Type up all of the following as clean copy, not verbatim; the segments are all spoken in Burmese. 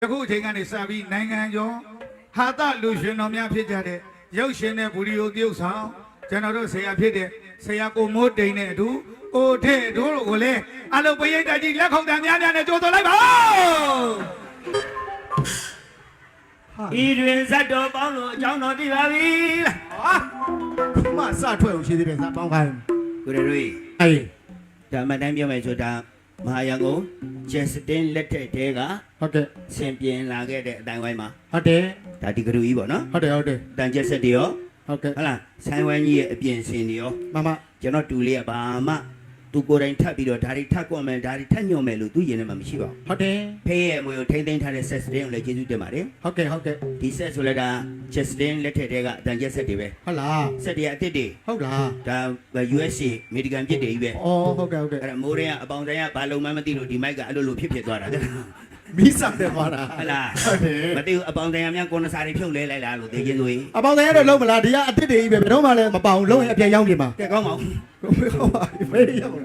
အခုအချိန်ကနေစပြီးနိုင်ငံကျော်ဟာသလူရှင်တော်များဖြစ်ကြတဲ့ရုပ်ရှင်နဲ့ဘူရီယိုတရုပ်ဆောင်ကျွန်တော်တို့ဆရာဖြစ်တဲ့ဆရာကိုမိုးတိန်နဲ့အတူကိုထဲတို့ကိုလည်းအလုပ်ပရိသတ်ကြီးလက်ခုပ်တန်းများများနဲ့ကြိုးသွလိုက်ပါဤတွင်ဇတ်တော်ပေါင်းလို့အကြောင်းတော်သိပါပြီလားဟာမစထွက်အောင်ရှိသေးတယ်ဇာပေါင်းခိုင်းကိုရတွေအေးဒါမှတိုင်းပြောမယ်ဆိုတာမဟာရန်ကုန်ဂျက်စတင်လက်ထက်တဲကဟုတ်ကဲ့ဆင်ပြင်းလာခဲ့တဲ့အတိုင်းဝိုင်းမှာဟုတ်တယ်ဒါဒီကလူကြီးပေါ့နော်ဟုတ်တယ်ဟုတ်တယ်တန်ဂျက်ဆက်တွေရောဟုတ်ကဲ့ဟုတ်လားဆိုင်ဝိုင်းကြီးရဲ့အပြင်စင်တွေရောမမကျွန်တော်တူလေးကဘာမှသူကိုယ်တိုင်ထပ်ပြီးတော့ဒါတွေထပ်ကွန်မယ်ဒါတွေထပ်ညွှန်မယ်လို့သူရင်ထဲမှာမရှိပါဘူးဟုတ်တယ်ဖေးရဲ့အမွေကိုထိမ့်သိမ်းထားတဲ့ဆက်စတင်ကိုလည်းကျေးဇူးတင်ပါတယ်ဟုတ်ကဲ့ဟုတ်ကဲ့ဒီဆက်ဆိုလည်းဒါဂျက်စတင်လက်ထက်တဲကအတန်ဂျက်ဆက်တွေပဲဟုတ်လားဆက်တွေကအစ်စ်တွေဟုတ်လားဒါ USA အမေရိကန်ပြည်တွေကြီးပဲအော်ဟုတ်ကဲ့ဟုတ်ကဲ့အဲ့ဒါမိုးရဲကအပေါင်တိုင်းကဘာလုံးမှမသိလို့ဒီမိုက်ကအဲ့လိုဖြစ်သွားတာမီးစားတယ်ပါလားဟလားဟုတ်တယ်မသိဘူးအပေါင်တရားများကွန်စာတွေဖြုတ်လဲလိုက်လားလို့သိချင်းဆိုရင်အပေါင်တရားတော့လုံးမလားဒီကအစ်စ်တွေကြီးပဲဘယ်တော့မှလည်းမပေါအောင်လုံးရင်အပြည့်ရောက်နေမှာကဲကောင်းပါဦးဟုတ်ပါပြီမေးရပါ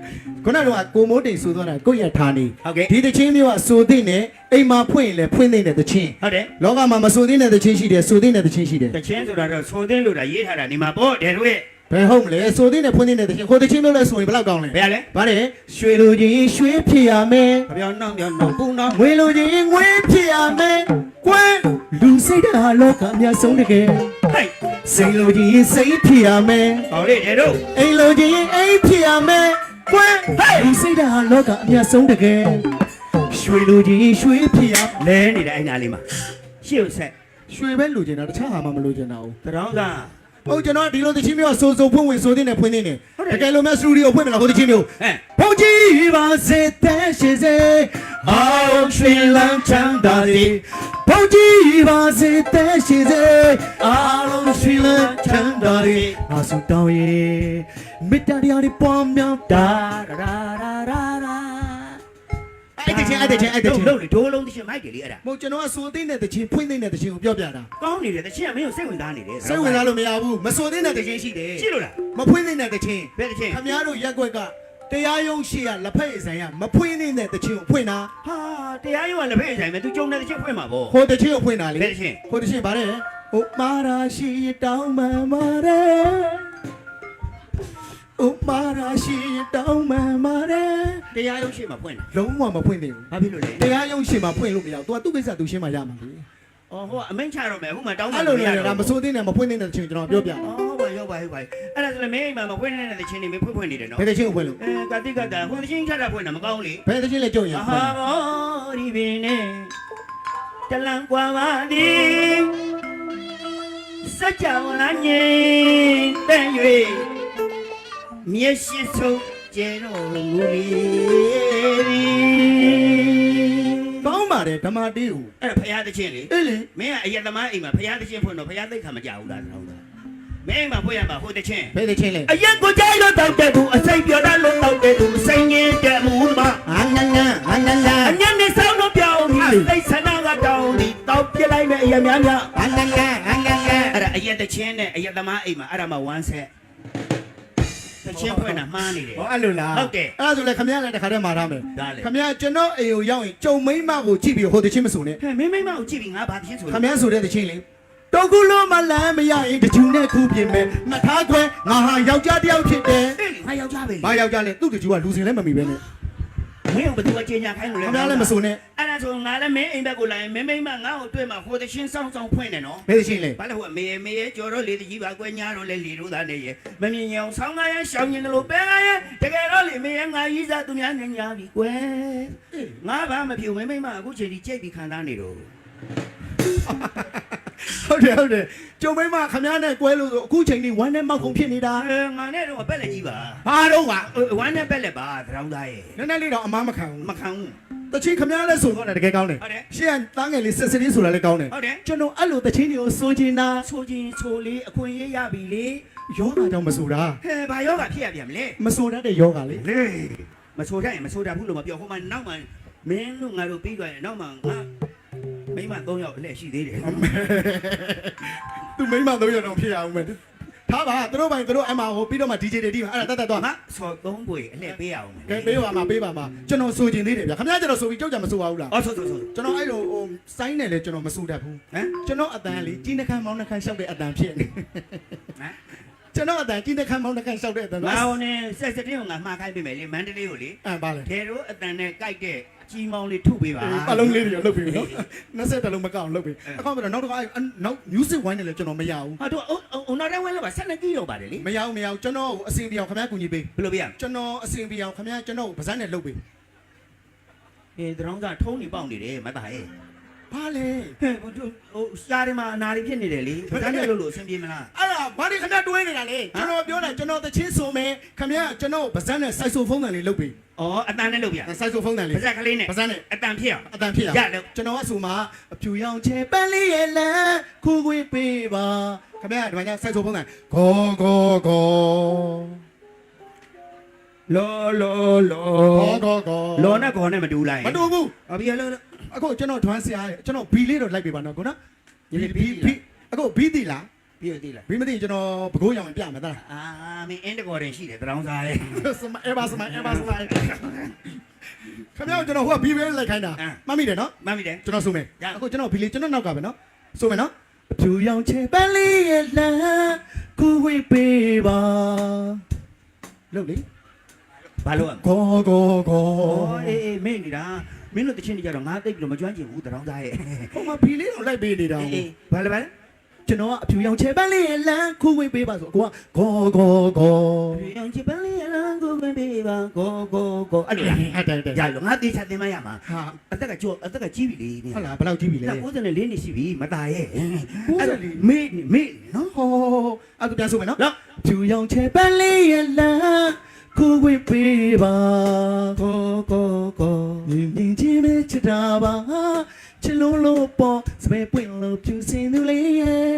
ခုနကတော့ကိုမိုးတိန်ဆိုသွားတာကိုယ့်ရထားနေဟုတ်ကဲ့ဒီတချင်းမျိုးကဆိုသိနေအိမ်မှာဖွင့်ရင်လည်းဖွင့်သိတဲ့တချင်းဟုတ်တယ်လောကမှာမဆိုသိတဲ့တချင်းရှိတယ်ဆိုသိတဲ့တချင်းရှိတယ်တချင်းဆိုတာတော့ဆိုသိလို့တာရေးထားတာဒီမှာပေါ့တယ်တို့ရဲ့ဘယ်ဟုတ်မလဲဆိုသိနဲ့ဖွင့်သိတဲ့တချင်းကိုတချင်းမျိုးလဲဆိုရင်ဘယ်လောက်ကောင်းလဲဘယ်ရလဲဗါတယ်ရွှေလူကြီးရွှေဖြစ်ရမယ်ပြောင်းနှောင်းပူနှောင်းငွေလူကြီးငွေဖြစ်ရမယ်ကွယ်လူစိတ်ဓာတ်လောကအများဆုံးတကယ်ဟဲ့စိတ်လူကြီးစိတ်ဖြစ်ရမယ်ဟောလေတယ်တို့အိမ်လူကြီးအိမ်ဖြစ်ရမယ်ကွယ်လူစိတ်ဓာတ်လောကအများဆုံးတကယ်ရွှေလူကြီးရွှေဖြစ်ရလဲနေတဲ့အိမ်သားလေးမှာရှေ့ကိုဆက်ရွှေပဲလူကျင်တာတခြားဟာမှမလူကျင်တာဘူးတရောင်းသားဟုတ်ကျွန်တော်ဒီလိုတချင်းမျိုးဆိုဖွင့်ဝင်ဆိုတဲ့နဲ့ဖွင့်နေတယ်တကယ်လို့မဲ့စတူဒီယိုဖွင့်မလားဟိုတချင်းမျိုးဘုံကြီးပါစေတဲ့ရှင်စေအောင်ရွှေလန်းချမ်းသာသည်ဘုံကြီးပါစေတဲ့ရှင်စေအားလုံးရွှေလန်းချမ်းသာသည်အဆူတောင်းရဲ့မေတ္တာတရားတွေပွားများတာအဲ့တချင်းလုံးလေဒိုးလုံးတချင်းမိုက်တယ်လေအဲ့ဒါမဟုတ်ကျွန်တော်ကဆိုတဲ့နဲ့တချင်းဖွင့်တဲ့တချင်းကိုပြောပြတာကောင်းနေတယ်တချင်းကမင်းကိုစိတ်ဝင်စားနေတယ်စိတ်ဝင်စားလို့မရဘူးမဆိုတဲ့နဲ့တချင်းရှိတယ်ရှိလို့လားမဖွင့်တဲ့တချင်းဘယ်တချင်းခင်ဗျားတို့ရက်ွက်ကတရားရုံးရှိရလက်ဖက်ဆိုင်ရမဖွင့်တဲ့တချင်းကိုဖွင့်တာဟာတရားရုံးကလက်ဖက်ဆိုင်မယ်သူကြုံတဲ့တချင်းဖွင့်မှာပေါ့ဟိုတချင်းကိုဖွင့်တာလေဘယ်တချင်းဟိုတချင်းဗါတယ်ဟိုမာရာရှိတောင်းမှန်ပါတယ်ဥမာရာရှိတောင်းမှန်ပါတယ်တရားရုံးရှိမှာဖွင့်တာလုံးဝမဖွင့်သေးဘူးဘာဖြစ်လို့လဲတရားရုံးရှိမှာဖွင့်လို့မရဘူး तू ကသူ့ကိစ္စသူရှင်းမှရမှာလေအော်ဟိုကအမိန့်ချတော့မယ်အခုမှတောင်းတာမရဘူးဒါမစိုးသေးနဲ့မဖွင့်သေးတဲ့ချင်းကျွန်တော်ပြောပြဟုတ်ပါရောက်ပါအဲ့ဒါဆိုလည်းမင်းအိမ်မှာမဖွင့်နေတဲ့တချင်းတွေမဖွင့်နေတယ်နော်ဘယ်တချင်းကိုဖွင့်လို့ကတိကတာဟိုတချင်းချတာဖွင့်တာမကောင်းလေဘယ်တချင်းလဲကြုံရဟာမောဒီပင်နဲ့တလန်ကွာပါဒီစัจ java လာငိမ့်တဲ့၍မျက်ရှိဆုံးကျဲတော်မူလေကောင်းပါတယ်ဓမ္မတေးကိုအဲ့ဒါဖရာသချင်းလေအေးလေမင်းကအယက်သမားအိမ်မှာဖရာသချင်းဖွင့်တော့ဖရာသိခါမကြဘူးလားတော့မင်းအိမ်မှာဖွင့်ရမှာဟိုတချင်းဘယ်တချင်းလဲအယက်ကိုကြိုက်လို့တောက်တဲ့သူအစိပ်ပြောတတ်လို့တောက်တဲ့သူစိတ်ငင်းတဲ့မူမှာအညံ့အညံ့အညံ့နေဆောင်တော့ပြောင်းပြီးသိဆန္ဒကတောင်းပြီးတောက်ပြလိုက်မယ်အယက်များများအညံ့အဲ့ဒါအယက်တချင်းနဲ့အယက်သမားအိမ်မှာအဲ့ဒါမှဝမ်းဆက်တချင်းဖွင့်တာမှားနေတယ်ဟောအဲ့လိုလားဟုတ်တယ်အဲ့ဒါဆိုလေခမရလည်းတခါတည်းမှာထားမယ်ခမရကျွန်တော်အိမ်ကိုရောက်ရင်ကြုံမိမကိုကြည့်ပြီးဟိုတချင်းမစုံနဲ့ဟဲ့မင်းမိမကိုကြည့်ပြီးငါဘာတချင်းဆိုခမရဆိုတဲ့တချင်းလေတောကူလုံးမလမ်းမရရင်တချူနဲ့ခုပြင်မယ်မထားခွဲငါဟာယောက်ျားတယောက်ဖြစ်တယ်ငါယောက်ျားပဲဘာယောက်ျားလဲသူ့တချူကလူစင်လည်းမမီပဲနဲ့မင်းဘယ်သူကကြေညာခိုင်းလို့လဲခမရလည်းမစုံနဲ့အဲ့ဒါဆိုငါလည်းမင်းအိမ်ဘက်ကိုလာရင်မင်းမိမငါ့ကိုတွေ့မှာဟိုတချင်းစောင်းဖွင့်တယ်နော်ဘယ်တချင်းလဲဘာလဲဟိုမေကြော်တော့လေတကြီးပါကွဲညာတော့လေလီတို့သားနေရဲ့မမြင်အောင်ဆောင်းကားရရှောင်းရင်လို့ပဲကားရတကယ်တော့လေမေငါကြီးစားသူများနေညာပြီကွယ်ငါဘာမဖြစ်မင်းမိမအခုချိန်ဒီကြိတ်ပြီးခံစားနေတော့ဟုတ်တယ်ကျုံမိမခမရနဲ့ကွဲလို့ဆိုအခုချိန်ကြီးဝမ်းနဲ့မောက်ကုန်ဖြစ်နေတာငါနဲ့တော့ပက်လက်ကြီးပါဘာတော့ကဝမ်းနဲ့ပက်လက်ပါသရောင်းသားရဲ့နည်းနည်းလေးတော့အမားမခံဘူးမခံဘူးတချင်းခမရလည်းဆိုတော့တကယ်ကောင်းတယ်ရှေ့ကသားငယ်လေးဆက်စလေးဆိုတာလည်းကောင်းတယ်ကျွန်တော်အဲ့လိုတချင်းတွေကိုဆိုချင်တာဆိုလေးအခွင့်ရေးရပြီလေယောဂကြောင့်မဆိုတာဟဲ့ဘာယောဂဖြစ်ရပြန်မလဲမဆိုတတ်တဲ့ယောဂလေမဆိုတတ်ရင်မဆိုတာဘူးလို့မပြောဟိုမှာနောက်မှမင်းတို့ငါတို့ပြီးသွားရင်နောက်မှငါမိမ3ယောက်အလှည့်ရှိသေးတယ်သူမိမ3ယောက်တော့ဖြစ်ရအောင်မယ်ထ ထားပါသူတို့ပိုင်သူတို့အမဟိုပြီးတော့မှ DJ တွေတီးမှာအဲ့ဒါတက်တော့ ငါစော်သုံးပွေအလှည့်ပေးအောင် ကဲပေးပါမှာပေးပါမှာကျွန်တော်ဆိုချင်သေးတယ်ဗျာခင်ဗျားကျွန်တော်ဆိုပြီးကြောက်ကြမဆိုပါဘူးလား အော်ဆိုကျွန်တော်အဲ့လိုဟိုစိုင်းနေလေကျွန်တော်မဆိုတတ်ဘူးဟမ်ကျွန်တော်အတန်လေးကြီးနှခမ်းမောင်းနှခမ်းလျှောက်တဲ့အတန်ဖြစ်နေဟမ်ကျွန်တော်အတန်ကြီးနှခမ်းမောင်းနှခမ်းလျှောက်တဲ့အတန် ငါဟိုနေဆက်စတင်းကိုငါမှားခိုင်းပေးမယ်လေမန္တလေးကိုလေ ပါလေ ဒေတို့အတန်နဲ့ကြိုက်တဲ့ကြီးမောင်လေးထုတ်ပေးပါ အလုံးလေးတွေလုပ်ပြီနော်20တလုံးမကောက်လုပ်ပြီအခုမှတော့နောက်တော့နောက် music wine နဲ့လည်းကျွန်တော်မရဘူး ဟာတို့ဟိုနောက်တိုင်းဝဲလို့ပါ12ကြီးတော့ပါတယ်လေ မရဘူးကျွန်တော်အစင်ပြောင်ခင်ဗျားကူညီပေး ဘယ်လိုပြရ ကျွန်တော်အစင်ပြောင်ခင်ဗျားကျွန်တော်ဗဇက်နဲ့လုပ်ပေး အေးတရောင်းသားထုံးနေပေါက်နေတယ်မသားရဲ့ ဘာလဲ ဟဲ့ဟိုရှားတယ်မှာအနာတွေဖြစ်နေတယ်လေဗဇက်နဲ့လို့အဆင်ပြေမလား အဲ့ဒါဘာဒီခင်ဗျားတွေးနေတာလေကျွန်တော်ပြောတာကျွန်တော်တချင်းဆိုမယ်ခင်ဗျားကျွန်တော်ဗဇက်နဲ့စိုက်ဆိုဖုန်းတန်လေးလုပ်ပေး อ๋อအတန်နဲ့လုပ်ပြ စိုက်ဆိုဖုန်းတန်လေး ဗဇက်ကလေးနဲ့ ဗဇက်နဲ့ အတန်ဖြစ်အောင် အတန်ဖြစ်ရ ရလို့ ကျွန်တော်ကဆိုမှာအဖြူရောင်ချဲပန်းလေးရဲ့လမ်းခူခွေးပေးပါခင်ဗျားဒီမှာစိုက်ဆိုဖုန်းတန်ဂေါဂေါဂေါ လောဂေါဂေါဂေါ လောနဲ့ခေါ်နဲ့မတူလိုက် မတူဘူး အဘီလော အခုကျွန်တော်ဒွမ်းဆရာရဲ့ကျွန်တော်ဘီလေးတော့လိုက်ပေးပါနော်ကိုနော်အခုဘီတီလား ပြည့်သေးလား ဘီမသိကျွန်တော်ဘကိုးရောင်ပြမယ်သား အာမင်းအင်းတကော်တင်ရှိတယ်တရောင်းစားရဲ့ စမအေးပါစမခင်ဗျားကျွန်တော်ဟိုကဘီလေးလိုက်ခိုင်းတာမှတ်မိတယ်နော် မှတ်မိတယ် ကျွန်တော်ဆိုမယ်အခုကျွန်တော်ဘီလေးကျွန်တော်နောက်ကပဲနော်ဆိုမယ်နော်အဖြူရောင်ချေပန်းလေးရဲ့လမ်းကိုဝေးပေးပါလို့လေ ဘာလို့ ဂေါဂေါဂေါ အေးမင်းနေတာမင်းတို့တချင်းကြတော့ငါသိပြီးတော့မကျွမ်းကျင်ဘူးတရောင်းစားရဲ့ ဟိုမှာဘီလေးတော့လိုက်ပေးနေတာ အေးဘာလဲဘာလဲ ကျွန်တော်ကအဖြူရောင်ချေပန်းလေးရဲ့လမ်းကိုဝေးပေးပါဆိုကိုကဂေါဂေါဂေါ ရောင်ချပန်းလေးလမ်းကိုပင်ပေးပါကိုအဲ့လို ဟုတ်တယ် ရလို့ငါတေချာတင်မရမှာ ဟာ အသက်ကကြောအသက်ကကြီးပြီလေ ဟုတ်လားဘယ်လောက်ကြီးပြီလဲ 94နေရှိပြီမตายရဲ့ 94 မေးနော် ဟောအဲ့ဒါပြန်ဆိုမယ်နော် နော် ဖြူရောင်ချေပန်းလေးရဲ့လမ်းကိုဝေးပေးပါကိုမြင်ချင်းပဲချတာပါချလုံးလို့ပေါ်စပယ်ပွင့်လို့ဖြူစင်သူလေးရဲ့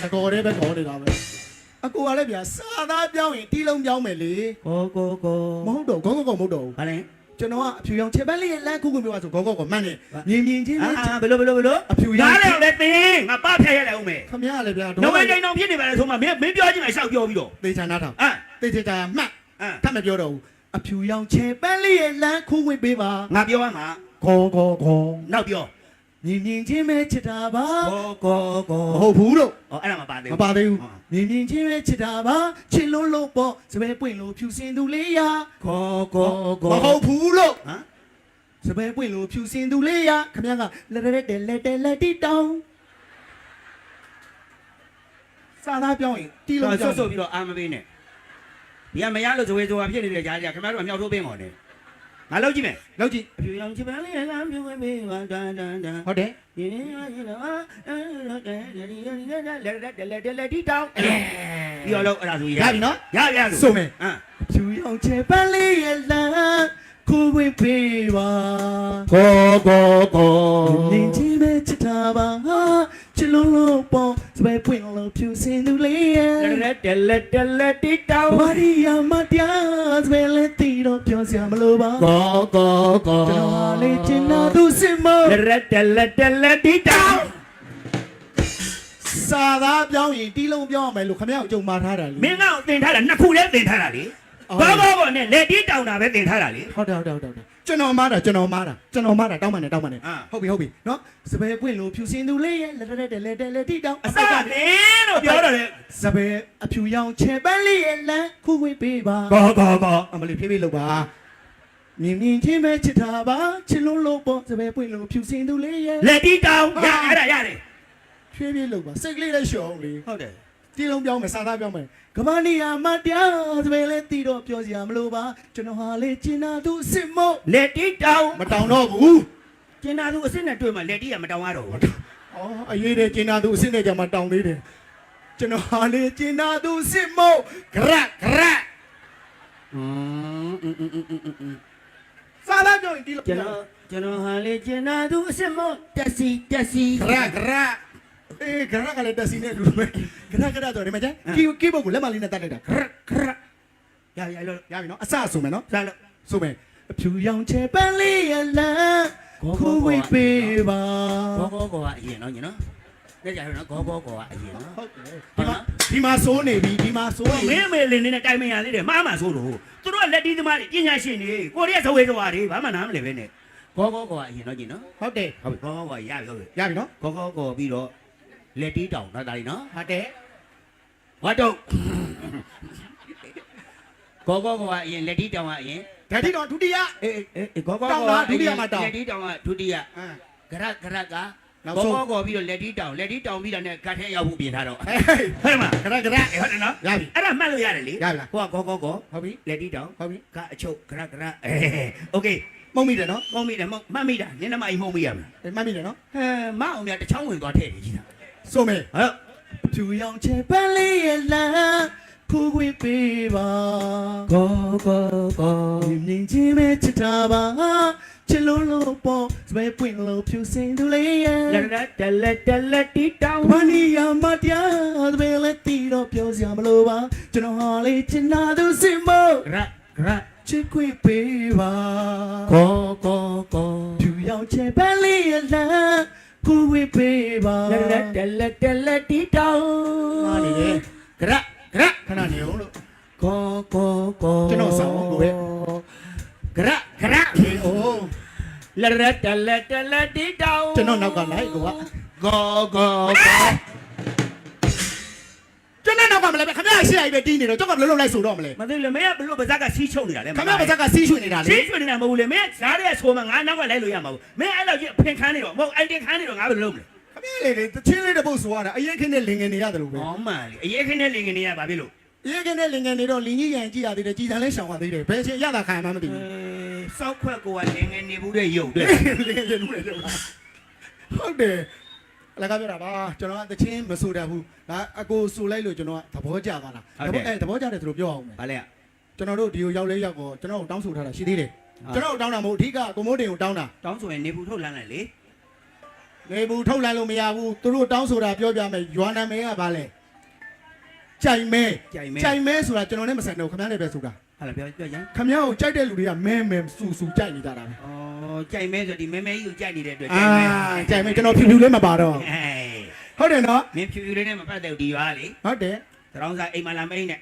အကောရဲပဲခေါ်နေတာပဲအကိုကလည်းဗျာစာသားပြောင်းရင်တီးလုံးပြောင်းမယ်လေမဟုတ်တော့ဂေါဂေါမဟုတ်တော့ ဘာလဲ ကျွန်တော်ကအဖြူရောင်ချေပန်းလေးရဲ့လမ်းကိုပြောပါဆိုဂေါဂေါမှန်တယ်မြင်ချင်းပဲ ဘယ်လို အဖြူရောင် နားလည်းလည်းတင်းငါပဖျက်ရလိုက်အောင်မယ် ခမရလည်းဗျာ တော့ဝဲတိုင်းတော့ဖြစ်နေပါလေဆိုမှမင်းပြောချင်တယ်ရှောက်ပြောပြီးတော့ သေချာနားထောင် အာ သေချာမှတ်ထပ်မပြောတော့ဘူးအဖြူရောင်ချေပန်းလေးရဲ့လမ်းခိုးဝင်ပေးပါ ငါပြောရမှာ ဂေါဂေါဂေါ နောက်ပြော မြင်ချင်းပဲချစ်တာပါ ကို မဟုတ်ဘူးလို့ အော်အဲ့ဒါမပါသေး မ ဘူး ပါသေးဘူးမြင်ချင်းပဲချစ်တာပါချစ်လုံးလို့ပေါ့စပယ်ပွင့်လို့ဖြူစင်သူလေးရာ ကို မဟုတ်ဘူးလို့ ဟမ် စပယ်ပွင့်လို့ဖြူစင်သူလေးရာခမရကလက်တီတောင်းစာသားပြောင်းရင်တီးလုံးပြောင်း ဆိုပြီးတော့အာမပေးနဲ့ဒီကမရလို့ဇဝေဇဝါဖြစ်နေတဲ့ကြားကြခင်ဗျားတို့အမြောက်ထိုးပင်းကုန်တယ်ငါလောက်ကြည့်မယ် လောက်ကြည့် အဖြူရောင်ချပန်းလေးလမ်းပြဝင်ပေးပါတန် ဟုတ်တယ် ဒီနေ့လက်တီတောင်းပြီးတော့လို့အဲ့ဒါဆိုရ ရပြီနော် ရ ဆိုမယ် ဟမ် ဖြူရောင်ချေပန်းလေးရဲ့လမ်းခိုးဝင်ပေးပါ မြင်ချင်းပဲချစ်တာပါချစ်လုံးလို့ပေါ့စပယ်ပွင့်လို့ဖြူစင်သူလေးရဲ့ လက်တီတောင်း ဘာဒီယာမတရားစပယ်လက်တီတော့ပြောစရာမလိုပါကျွန်တော်ဟာလေးချင်တာသူစစ်မ လက်တီတောင်း စာသားပြောင်းရင်တီးလုံးပြောင်းမယ်လို့ခမရအကြုံမှားထားတာလေ မင်းကတော့တင်ထားတာနှစ်ခုလည်းတင်ထားတာလေဘောနဲ့လက်တီတောင်းတာပဲတင်ထားတာလေ ဟုတ်တယ်ကျွန်တော်မှားတာတောင်းမှန်တယ်တောင်းမှန်တယ်ဟုတ်ပြီနော်စပယ်ပွင့်လို့ဖြူစင်သူလေးရဲ့လက်တီတောင်း အစကတင်းလို့ပြောတော့လေ စပယ်အဖြူရောင်ချေပန်းလေးရဲ့လမ်းခုဝေးပေးပါအမလေးဖြည်းဖြည်းလုပ်ပါမြင်ချင်းပဲချစ်တာပါချစ်လုံးလို့ပေါ့စပယ်ပွင့်လို့ဖြူစင်သူလေးရဲ့ လက်တီတောင်းရအဲ့ဒါရတယ် ဖြည်းဖြည်းလုပ်ပါစိတ်ကလေးလည်းရှော့အောင်လေ ဟုတ်တယ် တီးလုံးပြောင်းမယ်စာသားပြောင်းမယ်ကမနီယာမတရားစပယ်လေးတီတော့ပြောစရာမလိုပါကျွန်တော်ဟာလေကျင်နာသူစစ်မို့ လက်တီတောင်း မတောင်းတော့ဘူး ကျင်နာသူအစ်စ်နဲ့တွေ့မှလက်တီကမတောင်းရတော့ဘူး အော်အရေးတဲ့ကျင်နာသူအစ်စ်နဲ့ကြမှာတောင်းသေးတယ်ကျွန်တော်ဟာလေကျင်နာသူစစ်မို့ဂရက်စာသားပြောရင်တီးလို့ ကျွန်တော်ဟာလေကျင်နာသူအစ်စ်မို့တက်စီ ဂရက်အေးဂရက်ကလည်းတက်စီနဲ့လူပဲဂရက်တော့ဒီမှာကျကီးဘုတ်ကိုလက်မလေးနဲ့တတ်လိုက်တာဂရက် ရလို့ ရပြီနော်အစဆိုမယ်နော် စလို့ ဆိုမယ်အဖြူရောင်ချေပန်းလေးရလန်းခိုးဝေးပေးပါ ဘောကအရင်နော်ညီနော် လက်ကြတော့ကောကောကောအရင်နော် ဟုတ်တယ်ဒီမှာစိုးနေပြီဒီမှာစိုးနေ မင်းမေလင်းနေနဲ့တိုင်မင်ရလေးတယ်မှားမှဆိုတော့သူတို့ကလက်တီးသမားတွေပညာရှင်တွေကိုရီးယားသဝေသဝါတွေဘာမှနားမလည်ပဲနဲ့ကောကောကောအရင်တော့ကျင်နော် ဟုတ်တယ် ဟုတ်ပြီကောကောကောရပြီဟုတ်ပြီ ရပြီနော် ကောကောကောပြီးတော့လက်တီးတောင်နော်ဒါလေးနော် ဟုတ်တယ် ဝတ်တော့ကောကောကောအရင်လက်တီးတောင်ကအရင် ဓာတိတော်ဒုတိယ အေးကောကောကောလက်တီးတောင်ကဒုတိယဂရကကောကောပြီးတော့လက်တီးတောင်ပြီးတော့နဲ့ဂတ်ထဲရောက်ဖို့ပြင်ထားတော့ဟုတ်မှာ ခရခရ ဟုတ်တယ်နော် ရပြီ အဲ့ဒါမှတ်လို့ရတယ်လေ ရပြီလား ဟိုကကောကောကော ဟုတ်ပြီ လက်တီးတောင် ဟုတ်ပြီ ကအချုပ်ဂရโอเค မုံမိတယ်နော် မုံမိတယ်မှတ်မိတာနင်းနမအိမ်မုံမိရမယ် မှတ်မိတယ်နော် မအောင်များတစ်ချောင်းဝင်သွားထည့်နေကြီးတာ စိုးမေ ဟုတ် ဖြူရောင်ချေပန်းလေးရဲ့လမ်းဖူးခွေပေးပါကောမြင်ချင်းပဲချစ်တာပါချစ်လို့လို့ပေါ်စပယ်ပွင့်လို့ဖြူစင်သူလေးရဲ့ လက်တီးတောင် မနီယာမတရားစပယ်လက်တီတော့ပြောစရာမလိုပါကျွန်တော်ဟာလေးချင်နာသူစင်မို့ ဂရ ချစ်ခွေပေးပါ ကော ဖြူရောင်ချေပန်းလေးရဲ့လမ်းဖူးခွေပေးပါ လက်တီးတောင် ဟာနေလေ ဂရ ခဏနေအောင်လို့ ကော ကျွန်တော်ဆောင်ကိုပဲ ဂရ အေးအိုး လက်တီးတောင် ကျွန်တော်နောက်ကလိုက်ကွာ ကော ကျွန်တော်နောက်ကမလဲပဲခမရရှိလိုက်ပဲတီးနေတော့ကျောက်ကဘယ်လိုလုပ်လိုက်ဆိုတော့မလဲ မသိလို့မင်းကဘလို့ပါဇက်ကစီးချုပ်နေတာလဲ ခမရပါဇက်ကစီးရွှေနေတာလေ စီးရွှေနေတာမဟုတ်ဘူးလေမင်းဈားတဲ့ဆိုမှငါနောက်ကလိုက်လို့ရမှာဘူးမင်းအဲ့လောက်ကြီးအဖင်ခန်းနေတော့မဟုတ်အိုင်တင်ခန်းနေတော့ငါဘယ်လိုလုပ်မလဲ ခမရလေတချင်းလေးတစ်ပုတ်ဆိုရတာအရင်ခင်းနဲ့လင်ငယ်နေရတယ်လို့ပဲ ဟောမှလေအရေးခင်းတဲ့လင်ငင်နေရပါပြီလို့ အရင်ခင်းနဲ့လင်ငယ်နေတော့လင်ကြီးရန်ကြည့်ရသေးတယ်ကြည်တန်လေးရှောင်ရသေးတယ်ဘယ်ချင်းရတာခံမှမသိဘူး စောက်ခွက်ကိုကလင်ငင်နေဘူးတဲ့ရုပ်တဲ့ လင်ငယ်လူတွေပြောတာဟုတ်တယ်အလကားပြောတာပါကျွန်တော်ကတချင်းမဆိုတတ်ဘူးဒါအကိုဆိုလိုက်လို့ကျွန်တော်ကသဘောကျသွားတာသဘောကျတယ်သူတို့ပြောအောင်မယ် ဗာလေ ကျွန်တော်တို့ဒီကိုရောက်လဲရောက်တော့ကျွန်တော်တို့တောင်းဆိုထားတာရှိသေးတယ်ကျွန်တော်တို့တောင်းတာမဟုတ်အဓိကကိုမိုးတင်ကိုတောင်းတာ တောင်းဆိုရင်နေဘူးထုတ်လန်းလိုက်လေ နေဘူးထုတ်လိုက်လို့မရဘူးသူတို့တောင်းဆိုတာပြောပြမယ်ရွာနာမည်ကဘာလဲကြိုင်မဲဆိုတာကျွန်တော်နဲ့မဆိုင်တော့ခမည်းနဲ့ပဲဆိုတာ ဟာလာပြောရင် ခမည်းကိုကြိုက်တဲ့လူတွေကမဲမဲစူစူကြိုက်နေကြတာပဲ ဩကြိုင်မဲဆိုဒီမဲမဲကြီးကိုကြိုက်နေတဲ့အတွက် အာကြိုင်မဲကျွန်တော်ဖြူဖြူလေးမပါတော့ အေး ဟုတ်တယ်နော် မင်းဖြူဖြူလေးနဲ့မပတ်တဲ့ဒီရွာလေ ဟုတ်တယ် တရောင်းစားအိမ်မလာမိန်နဲ့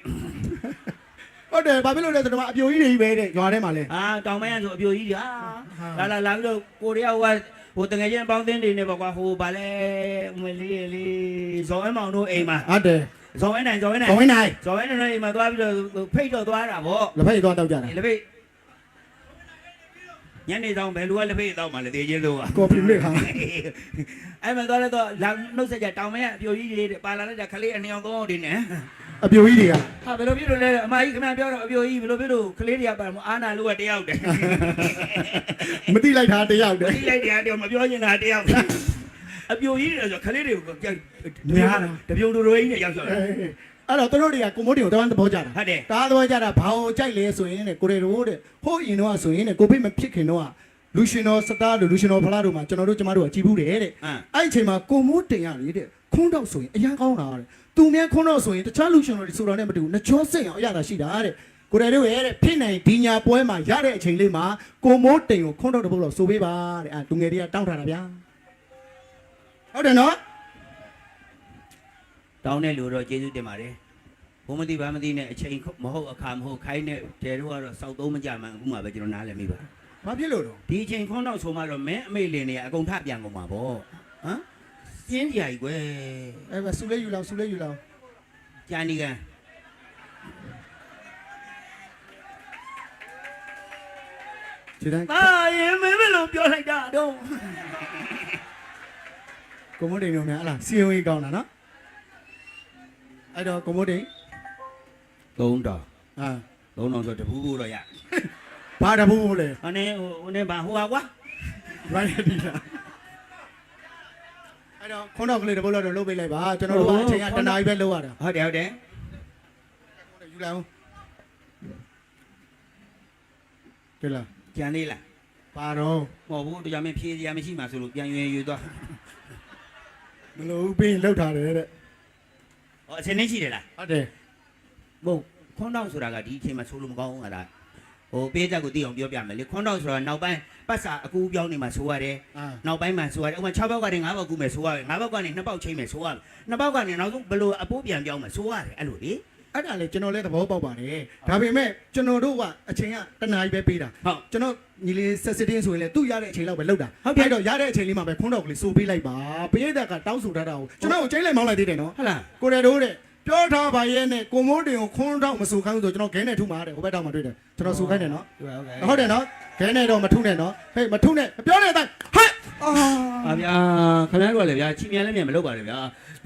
ဟုတ်တယ်ဘာဖြစ်လို့လဲဆိုတော့အပြိုကြီးတွေကြီးပဲတဲ့ရွာထဲမှာလဲ အာတောင်မဲဆိုအပြိုကြီးဟာလာပြီးတော့ကိုရီးယားဟိုတငယ်ချင်းပေါင်းသင်းတွေနဲ့ပေါ့ကွာဟိုဗာလဲမလေးဇော်အမောင်တို့အိမ်မှာ ဟုတ်တယ် ဇော်ဝဲနိုင် ခေါင်းဝင်းနိုင် ဇော်ဝဲနိုင်အိမ်မှာသွားပြီးတော့ဖိတ်တော့သွားတာဗော လက်ဖက်သွားတောက်ကြတာ လက်ဖိတ်ညနေဆောင်ဘယ်လူကလက်ဖိတ်တော့မှလဲတေးချင်းလို့ ကော်ဖီလေးဟာ အဲ့မှာသွားလဲတော့လာနှုတ်ဆက်ကြတောင်မဲအပြိုကြီးတွေပါလာတဲ့ခလေးအနှောင်သုံးအောင်ဒီနဲ့ အပြိုကြီးတွေက ဟာဘယ်လိုဖြစ်လို့လဲအမကြီးခင်ဗျားပြောတော့အပြိုကြီးဘယ်လိုဖြစ်လို့ခလေးတွေကပါအာနာလို့ကတယောက်တည်း မတိလိုက်တာတယောက်တည်း ဒီလိုက်တရားတယောက်မပြောချင်တာတယောက်အပြိုကြီးတွေဆိုခလေးတွေကိုများတပြုံတူရိုးကြီးနဲ့ရောက်သွားတယ် အဲ့တော့တို့တွေကကိုမိုးတင်ကိုတန်းသဘောကြတာ ဟုတ်တယ် ဒါသဘောကြတာဘာကိုကြိုက်လဲဆိုရင်တဲ့ကိုရေတို့တဲ့ဟိုးရင်တော့ဆိုရင်တဲ့ကိုဖိတ်မဖြစ်ခင်တော့လူရှင်တော်စတားတို့လူရှင်တော်ဖလားတို့မှာကျွန်တော်တို့ကျမတို့ကကြည်ဘူးတယ်တဲ့အဲ့ဒီအချိန်မှာကိုမိုးတင်ရလေတဲ့ခွန်းတော့ဆိုရင်အရန်ကောင်းတာတဲ့သူများခွန်းတော့ဆိုရင်တခြားလူရှင်တော်တွေဆိုတာနဲ့မတူဘူးနှချောစိတ်အောင်အရတာရှိတာတဲ့ကိုရေတို့ရဲ့တဲ့ဖြစ်နိုင်ဒီညာပွဲမှာရတဲ့အချိန်လေးမှာကိုမိုးတင်ကိုခွန်းတော့တပုတ်တော့ဆိုပေးပါတဲ့အဲလူငယ်တွေကတောင်းထားတာဗျာဟုတ်တယ်နော် တောင်းတဲ့လူတော့ကျေးဇူးတင်ပါတယ်ဘုံမသိဘာမသိနဲ့အချိန်မဟုတ်အခါမဟုတ်ခိုင်းတဲ့တဲတို့ကတော့စောက်သုံးမကြမှအခုမှပဲကျွန်တော်နားလည်မိပါ ဘာဖြစ်လို့တော့ ဒီအချိန်ခွန်းတော့ဆိုမှတော့မင်းအမေလင်နေအကုန်ထပြန်ကုန်မှာပေါ့ဟမ်ပြင်းကြကြီးကွယ် အဲ့ဒါဆူလေးယူလောက်ဆူလေးယူလောက် ကြာနေကန် ဒီတိုင်း အာရင်မင်းမလို့ပြောလိုက်တာတော့ ကိုမိုးတင်တို့များဟလားစီယုံကြီးကောင်းတာနော်အဲ့တော့ကိုမိုးတင် 3000 အာ 3000ဆိုတပူးဖို့တော့ရ ဘာတဘူးလဲ ဟိုနေဘာဟိုကွာ ရိုင်းဒီလားအဲ့တော့ခွန်းတော့ကလေးတပုတ်လောက်တော့လုပ်ပေးလိုက်ပါကျွန်တော်တို့ကအချိန်ကတနားကြီးပဲလုပ်ရတာ ဟုတ်တယ်ဟုတ်တယ် ယူလိုက်အောင်ကဲလား ကြံသေးလား ပါတော့ မဟုတ်ဘူးတရားမင်းဖြေးစရာမရှိမှဆိုလို့ပြန်ရွေသွား မလို့ပြီးလောက်ထားတယ်တဲ့ ဟောအစင်းနေရှိတယ်လား ဟုတ်တယ် မဟုတ်ခွန်းတော့ဆိုတာကဒီအချိန်မှာဆိုလို့မကောင်းဘူးဟာလားဟ ဟိုပေးချက်ကိုသိအောင်ပြောပြမယ်လေခွန်းတော့ဆိုတော့နောက်ပိုင်းပတ်စာအကူပြောင်းနေမှာဆိုရတယ်နောက်ပိုင်းမှာဆိုရတယ်ဥပမာ6ဘောက်ကနေ9ဘောက်ကူမယ်ဆိုရတယ်9ဘောက်ကနေ2ဘောက်ချိန်မယ်ဆိုရတယ်2ဘောက်ကနေနောက်ဆုံးဘယ်လိုအပိုးပြန်ပြောင်းမယ်ဆိုရတယ်အဲ့လိုလေ အဲ့ဒါလေကျွန်တော်လည်းသဘောပေါက်ပါတယ်ဒါပေမဲ့ကျွန်တော်တို့ကအချိန်ကတနားကြီးပဲပေးတာကျွန်တော်ညီလေးဆက်စစ်တင်းဆိုရင်လေသူ့ရတဲ့အချိန်လောက်ပဲလောက်တာအဲ့တော့ရတဲ့အချိန်လေးမှာပဲခွန်းတော်ကလေးစိုးပေးလိုက်ပါပရိသတ်ကတောင်းဆိုထားတာကိုကျွန်တော်ကိုချိန်လိုက်မောင်းလိုက်သေးတယ်နော်ဟုတ်လားကိုရတို့တဲ့ပြောထားပါရဲ့နဲ့ကိုမိုးတင်ကိုခွန်းတော့မဆူခိုင်းဘူးဆိုကျွန်တော်ခဲနဲ့ထုမှာတဲ့ဟိုဘက်တော့မှတွေ့တယ်ကျွန်တော်ဆူခိုင်းတယ်နော်ဟုတ်တယ်နော်ခဲနဲ့တော့မထုနဲ့နော်ဟေးမထုနဲ့မပြောနဲ့တိုင်းဟဲ့အာဗျာခင်ဗျားတို့ကလည်းဗျာချီမြန်လည်းမြန်မလုပ်ပါနဲ့ဗျာ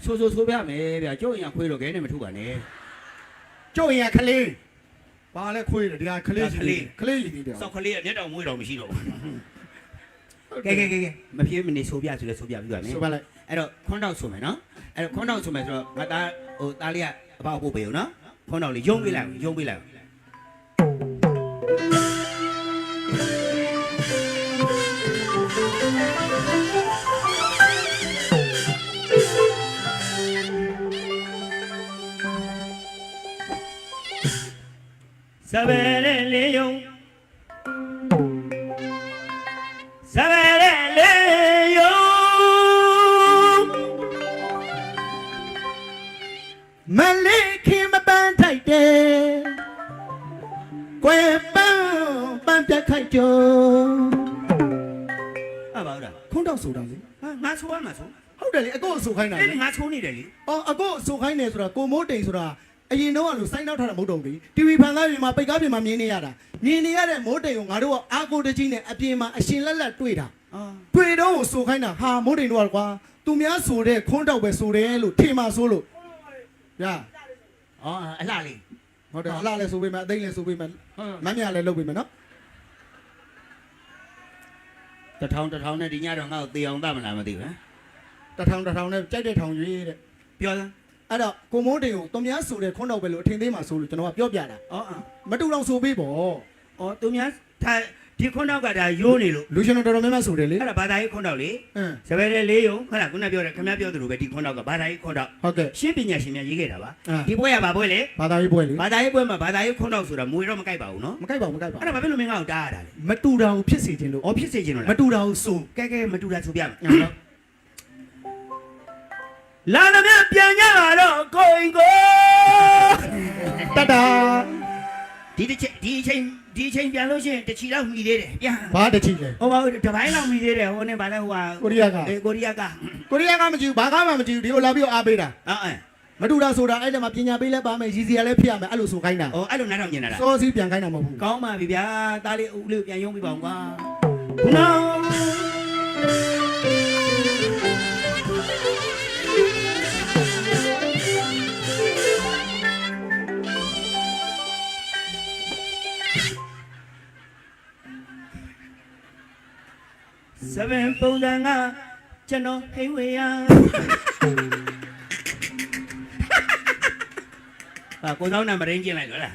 ဆိုပြမယ်ဗျာကျုပ်ရင်ခွေးတော့ခဲနဲ့မထုပါနဲ့ ကျုပ်ရင်ခလေးဘာလဲခွေးတယ်ဒီကခလေးကြီးခလေးကြီးတယ် စောက်ကလေးကမျက်တောင်မွေးတော်မရှိတော့ဘူးကဲမပြေးမနေဆိုပြဆိုလဲဆိုပြပြီးပါမယ်ဆိုပါလိုက်အဲ့တော့ခွန်းတော့ဆိုမယ်နော်အဲ့တော့ခွန်းတော့ဆိုမယ်ဆိုတော့ငါသားဟိုသားလေးကအပေါက်ပို့ပေးဦးနော်ခွန်းတော့လေးယုံပေးလိုက်ယုံပေးလိုက်စပယ်လေးယုံစပယ်လေးယုံမလေးခင်မပန်းထိုက်တယ်ကွယ်ပန်းပြတ်ခိုက်ကြအဲ့ပါဦးလားခွန်းတော့ဆိုတာလေဟာငါဆိုရမှာဆိုဟုတ်တယ်လေအကိုအဆူခိုင်းတာလေငါချိုးနေတယ်လေအော်အကိုအဆူခိုင်းနေဆိုတာကိုမိုးတိန်ဆိုတာအရင်တော့လို့စိုင်းနောက်ထားတာမဟုတ်တော့ဘူး TV ဖန်သားပြင်မှာပိတ်ကားပြင်မှာမြင်နေရတာမြင်နေရတဲ့မိုးတိန်ကိုငါတို့ကအာကိုတကြီးနဲ့အပြင်မှာအရှင်လက်လက်တွေ့တာတွေ့တော့ကိုဆိုခိုင်းတာဟာမိုးတိန်တို့ကွာသူများဆိုတဲ့ခွန်းတော့ပဲဆိုတယ်လို့ထင်မှာဆိုလို့ဗျာအော်အလှလေးဟုတ်တယ်အလှလည်းဆိုပေးမယ်အသိလည်းဆိုပေးမယ်မမ်းမြလည်းလုပ်ပေးမယ်နော်တထောင်နဲ့ဒီညတော့ငါ့ကိုသေအောင်သတ်မလားမသိဘူးဟမ်တထောင်နဲ့ကြိုက်တဲ့ထောင်ရွေးတဲ့ပြောစမ်းအဲ့တော့ကိုမိုးတင်ကိုသူများဆိုတဲ့ခွန်းတော့ပဲလို့အထင်သေးမှဆိုလို့ကျွန်တော်ကပြောပြတာမတူတော့ဆိုပေးပေါ့အော်သူများဒီခွန်းတော့ကဒါရိုးနေလို့လူရှင်တော်တော်များများဆိုတယ်လေအဲ့ဒါဘာသာရေးခွန်းတော့လေစပယ်တဲ့လေးယုံဟုတ်လားခုနပြောတယ်ခင်ဗျားပြောသလိုပဲဒီခွန်းတော့ကဘာသာရေးခွန်းတော့ဟုတ်ကဲ့ရှင်းပညာရှင်များရေးခဲ့တာပါဒီပွဲကဘာပွဲလဲဘာသာရေးပွဲလေဘာသာရေးပွဲမှာဘာသာရေးခွန်းတော့ဆိုတာမွေတော့မကြိုက်ပါဘူးနော်မကြိုက်ပါဘူးအဲ့ဒါဘာဖြစ်လို့မင်းငါ့ကိုတားရတာလဲမတူတာကိုဖြစ်စေခြင်းလို့ဖြစ်စေခြင်းလို့မတူတာကိုဆိုကဲမတူတာဆိုပြမယ်လာလမြပြန်ကြပါတော့ကိုင်ကိုတတာဒီချိန်ပြန်လို့ရှိရင်တချီလောက်မိသေးတယ်ပြန်ဘာတချီလဲဟိုတပိုင်းလောက်မိသေးတယ်ဟိုနဲ့ဗာလဲဟိုဟာကိုရီးယားကကိုရီးယားကမကြည့်ဘာကမှမကြည့်ဒီကိုလာပြီးတော့အားပေးတာမတူတာဆိုတာအဲ့ဒါမှပညာပေးလဲပါမယ်ရည်စရာလဲဖြစ်ရမယ်အဲ့လိုဆိုခိုင်းတာအဲ့လိုနားတော့မြင်တာလားစောစီးပြန်ခိုင်းတာမဟုတ်ဘူးကောင်းပါပြီဗျာသားလေးဦးလေးပြန်ယုံပြပါအောင်ကွာနောစပင်ပုံစံကကျွန်တော်ဟိဝေးရကိုဆောင်နဲ့မရင်းကျင်လိုက်တော့လား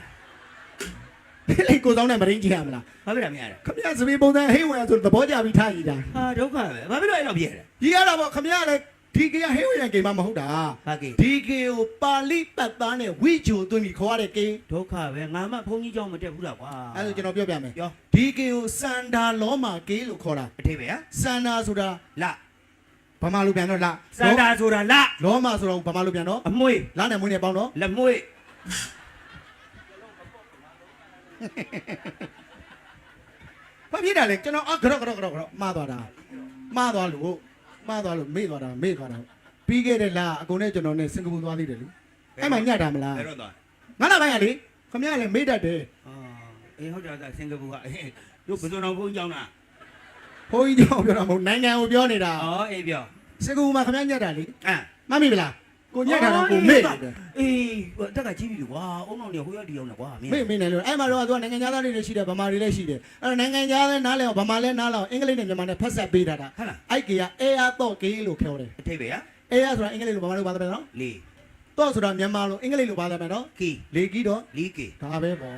လေကိုဆောင်နဲ့မရင်းကျင်ရမလားဘာဖြစ်တာမရလဲခမရစပင်ပုံစံဟိဝေးရဆိုသဘောကျပြီးထားရည်တာဟာဒုက္ခပဲဘာဖြစ်လို့အဲ့လိုပြရလဲကြီးရတာပေါ့ခမရလည်းဒီကေဟိဝေးရကိမမဟုတ်တာဟာကေဒီကေကိုပါဠိပတ်သားနဲ့ဝိဂျိုသွင်းပြီးခေါ်ရတဲ့ကေဒုက္ခပဲငါမှဘုန်းကြီးเจ้าမတက်ဘူးလားကွာအဲ့ဒါကျွန်တော်ပြောပြမယ်ဒီကေကိုစန္ဒာလောမာကေလို့ခေါ်တာအထိပ္ပယ်စန္ဒာဆိုတာလဗမာလိုပြန်တော့လစန္ဒာဆိုတာလလောမာဆိုတော့ဗမာလိုပြန်တော့အမွေလနဲ့မွေးနဲ့ပေါင်းတော့လက်မွေဘာဖြစ်တာလဲကျွန်တော်ကတော့မှားသွားလို့မေ့သွားတာပြီးခဲ့တဲ့လအကုန်နဲ့ကျွန်တော်နဲ့စင်ကာပူသွားသေးတယ်လေအဲ့မှာညတာမလားအဲ့တော့သွားငါလာပိုင်းကလေခမရလည်းမေ့တတ်တယ်အေးဟုတ်တယ်စင်ကာပူကတို့ဘယ်သူတော်ဘုန်းကြီးကြောင်းလားဘုန်းကြီးကြောင်းပြောတာမဟုတ်နိုင်ငံကိုပြောနေတာအေးပြောစင်ကာပူမှာခမရညတာလေမှတ်မိလားကိုညက်တာတော့ကိုမေ့တယ်အေးတက်ကကြီးပြီကွာအုံနောက်နေဟိုရောက်ဒီရောက်နေကွာမေ့နေလို့အဲ့မှာတော့သူကနိုင်ငံသားတွေလည်းရှိတယ်ဗမာတွေလည်းရှိတယ်အဲ့တော့နိုင်ငံသားလည်းနားလဲအောင်ဗမာလည်းနားလဲအောင်အင်္ဂလိပ်နဲ့မြန်မာနဲ့ဖတ်ဆက်ပေးတာဟုတ်လားအဲ့ကေကအေးရတော့ကေလို့ခေါ်တယ်အထိပ္ပယ်အေးရဆိုတာအင်္ဂလိပ်လိုဗမာလိုဘာသာပဲနော်လေးတော့ဆိုတာမြန်မာလိုအင်္ဂလိပ်လိုဘာသာပဲနော်ကီလေကီတော့လီကီဒါပဲပေါ့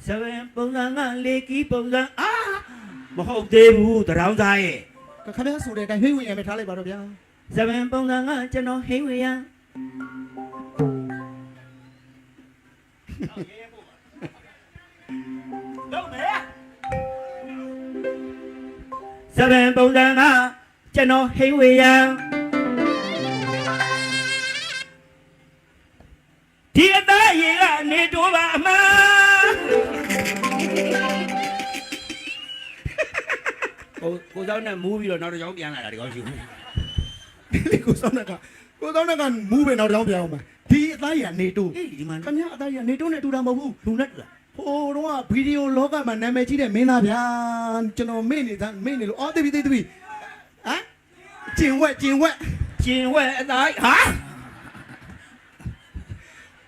စပင်ပုံစံကလေကီပုံစံမဟုတ်သေးဘူးတရောင်းသားရဲ့ခင်ဗျားဆိုတဲ့အတိုင်းဟိဝင်ရမယ်ထားလိုက်ပါတော့ဗျာစပင်ပုံစံကကျွန်တော်ဟိဝေးရ လုပ်မယ်စပန်ပုံစံကကျွန်တော်ဟိဝေယံဒီအသားရေကနေတိုးပါအမှန်ကိုစောင်းနဲ့မူးပြီးတော့နောက်တစ်ကြောင်းပြန်လာတာဒီကောင်းရှိဘူး ကိုစောင်းကမူးပဲနောက်တောင်းပြောင်းမှာဒီအသားရနေတူ အေးဒီမှာ ခင်ဗျာအသားရနေတူနဲ့တူတာမဟုတ်ဘူး လူနဲ့တူတာ ဟိုတော့ဗီဒီယိုလောကမှာနာမည်ကြီးတဲ့မင်းသားဗျာကျွန်တော်မေ့နေလို့အော်တိပြီဟမ်ကျင်ဝက် ကျင်ဝဲအသားဟာ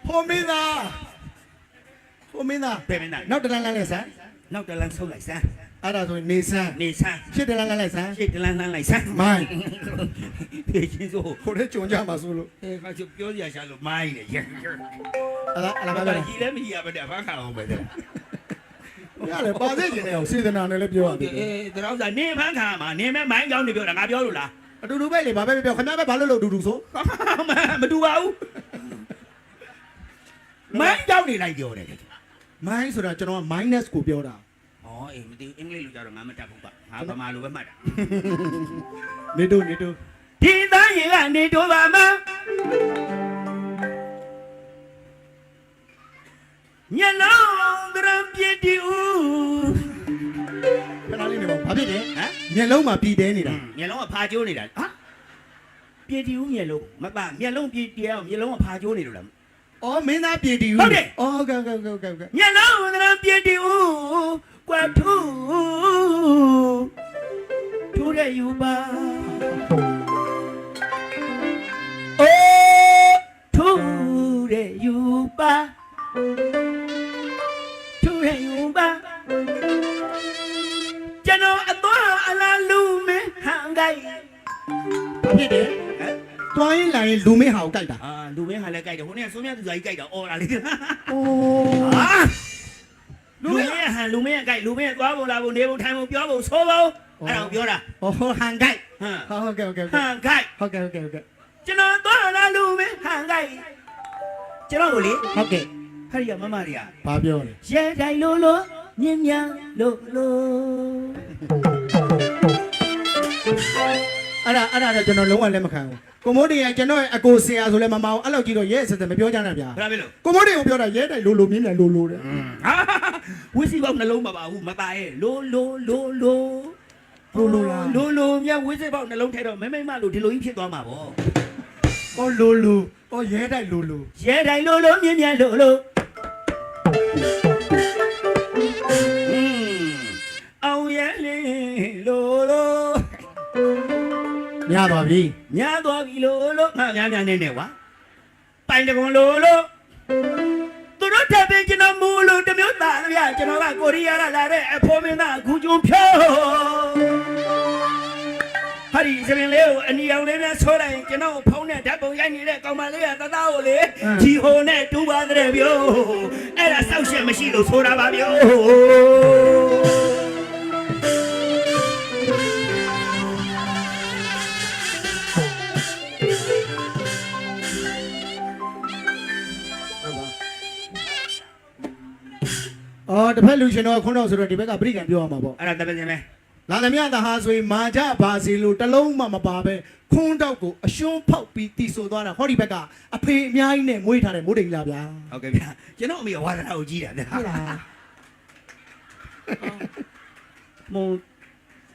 ဟိုမင်းသား ဘယ်မင်းသား နောက်တလန်းလန်းလဲဆန်း နောက်တလန်းဆုပ်လိုက်စမ်း အဲ့ဒါဆိုရင်နေဆန်း နေဆန်း ရှစ်တလန်းလန်းလိုက်ဆန်း ရှေ့တလန်းလန်းလိုက်စမ်း မိုင်း ဖြည့်ချင်းစိုး ဟိုတဲ့ကြုံကြမှာဆိုလို့ ခါကျပြောစရာရှာလို့မိုင်းနေရ အဲ့ဒါ ဘာ ပါ လဲ ပဲ ကြီးလည်းမကြီးရပါနဲ့ဘာခါအောင်ပဲတဲ့ ရတယ်ပါစေခြင်းနဲ့အောင်စေတနာနဲ့လည်းပြောရတယ် အေးတော့ဥစားနေဖန်းခါမှာနေမဲ့မိုင်းကြောင်းနေပြောတာငါပြောလို့လား အတူတူပဲလေဘာပဲပြောခင်ဗျားပဲဘာလို့လို့အတူတူဆို မတူပါဘူးမိုင်းကြောင်းနေလိုက်ပြောတယ် မိုင်းဆိုတာကျွန်တော်က minus ကိုပြောတာ ဩအေးမသိဘူးအင်္ဂလိပ်လိုကြတော့ငါမတတ်ဘူးကငါဗမာလိုပဲမှတ်တာ နေတူ ဒီသားရင်ကနေတိုးပါမညလုံးတရံပြည့်တူ ခဏလေးနေပါဘာဖြစ်လဲ ဟမ် မျက်လုံးမှာပြည်တဲနေတာ မျက်လုံးကဖာကျိုးနေတာဟာပြည့်တူမျက်လုံးမပါမျက်လုံးပြည့်တရားမျက်လုံးကဖာကျိုးနေလို့လား အော်မင်းသားပြည်တီဦး ဟုတ်တယ် အော်ဟုတ်ကဲ့ မျက်လုံးတရံပြည့်တူကွာထူတဲ့ယူပါအိုးထူတဲ့ယူပါထူတဲ့ယူပါကျွန်တော်အသွားအလားလူမင်းဟန်ကိုက် ဘာဖြစ်တယ်တွိုင်းလိုင်းလူမင်းဟာကိုကြိုက်တာ အာလူမင်းဟာလည်းကြိုက်တယ်ဟိုနေ့ဆိုမြတ်သူစားကြီးကြိုက်တာအော်လာလေ အိုး ဟာလူမင်းဟန်လူမင်းကြိုက်လူမင်းသွားဖို့လာဖို့နေဖို့ထိုင်ဖို့ပြောဖို့ဆိုဖို့အဲ့ဒါကိုပြောတာ ဟိုဟန်ကြိုက် ဟမ် ဟုတ်ကဲ့ ဟန်ကြိုက် ကျွန်တော်သွားလာလူမင်းဟန်ကြိုက်ကျွန်တော်ကိုလေ ဟုတ်ကဲ့ ဟဲ့ရမမတွေက ဘာပြောလဲ ရဲတိုင်းလို့မြင်းမြန်လို့ အဲ့ဒါတော့ကျွန်တော်လုံးဝလက်မခံဘူးကိုမိုးတေကကျွန်တော်ရဲ့အကိုဆရာဆိုလဲမမအောင်အဲ့လောက်ကြီးတော့ရဲအစစ်စစ်မပြောကြနဲ့ဗျာ ဘာဖြစ်လို့ ကိုမိုးတေကိုပြောတာရဲတိုက်လိုမြင်းမြန်လိုတဲ့ ဟာဝီစီပေါက်နှလုံးမပါဘူးမပါရဲ့လိုမြတ်ဝီစီပေါက်နှလုံးထဲတော့မိမလို့ဒီလိုကြီးဖြစ်သွားမှာပေါ့ အော်လိုရဲတိုက်လို ရဲတိုင်းလို့မြင်းမြန်လို့အောင်ရဲလေးလို့ ညသွားပြီ ညာသွားပြီလို့ငါများနေကွာပိုင်တကွန်လို့သူတို့တက်ပြီးကျွန်တော်မူလို့တမျိုးသားဗျာကျွန်တော်ကကိုရီးယားကလာတဲ့အဖိုးမင်းသားအခုကျုံဖြိုးဟာဒီစပင်လေးကိုအနီအောင်လေးနဲ့ဆိုးလိုက်ရင်ကျွန်တော်ဖုံးနဲ့ဓာတ်ပုံရိုက်နေတဲ့ကောင်မလေးကတသားကိုလေဂျီဟိုနဲ့တူပါတဲ့ဗျို့အဲ့ဒါစောက်ရှက်မရှိလို့ဆိုတာပါဗျို့အော်တစ်ဖက်လူရှင်တော့ခွန်းတော့ဆိုတော့ဒီဘက်ကပြိကံပြောရမှာပေါ့ အဲ့ဒါတပည့်စင်ပဲ လာသမျှသဟာဆိုရင်မာကြပါစီလို့တလုံးမှမပါပဲခွန်းတော့ကိုအရှုံးဖောက်ပြီးတီဆိုသွားတာဟောဒီဘက်ကအဖေအများကြီးနဲ့မွေးထားတဲ့မိုးတိမ်လာဗျာ ဟုတ်ကဲ့ဗျာကျွန်တော်အမေဝါဒနာကိုကြီးတာတဲ့ ဟုတ်လား မုံ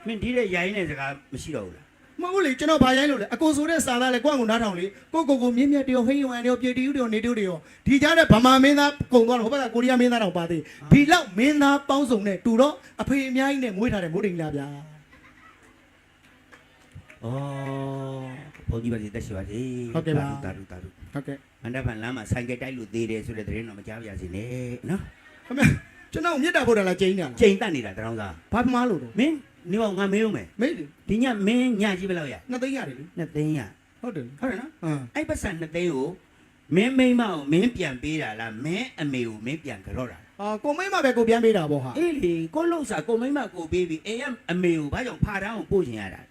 မင်းဒီတဲ့ရိုင်းနေစကားမရှိတော့ဘူးလား မဟုတ်လေကျွန်တော်ဗာရိုင်းလို့လေအကိုဆိုတဲ့စာသားလေကိုယ့်ကိုနားထောင်လေကိုမြင်းမြတ်တရောဟိန်းယွမ်တရောပြေတီဦးတရောနေတူတရောဒီကြားတဲ့ဗမာမင်းသားကုံသွားတော့ဟိုဘက်ကကိုရီးယားမင်းသားတောင်ပါသေးဒီလောက်မင်းသားပေါင်းစုံနဲ့တူတော့အဖေအများကြီးနဲ့မွေးထားတဲ့မိုးတိမ်လာဗျာ ဩဘုန်းကြီးပါစီတက်ရှိပါစေတာရု ဟုတ်ကဲ့ မန္တဖန်လမ်းမှာဆိုင်ကတိုက်လို့သေးတယ်ဆိုတဲ့သတင်းတော့မကြားပါရစေနဲ့နော် ခင်ဗျကျွန်တော်မြတ်တာဖို့တာလားကျင်းနေတာ ချိန်တက်နေတာတရောင်းသား ဘာမှမလို့တော့ မင်းနေအောင်ငါမေးဦးမယ် မေးလေ ဒီညမင်းညကြီးဘယ်လောက်ရ နှစ်သိန်းရတယ်လေ 2သိန်းရ ဟုတ်တယ် ဟုတ်တယ်နော် ဟမ် အဲ့ပတ်စံ2သိန်းကိုမင်းမိမအောင်မင်းပြန်ပေးတာလားမင်းအမေကိုမင်းပြန်ကြော့တာ ကိုမိမပဲကိုပြန်ပေးတာပေါ့ဟာ အေးလေကိုလှုပ်စာကိုမိမကိုပေးပြီးအိမ်ကအမေကိုဘာကြောင့်ဖားတန်းအောင်ပို့ချင်ရတာ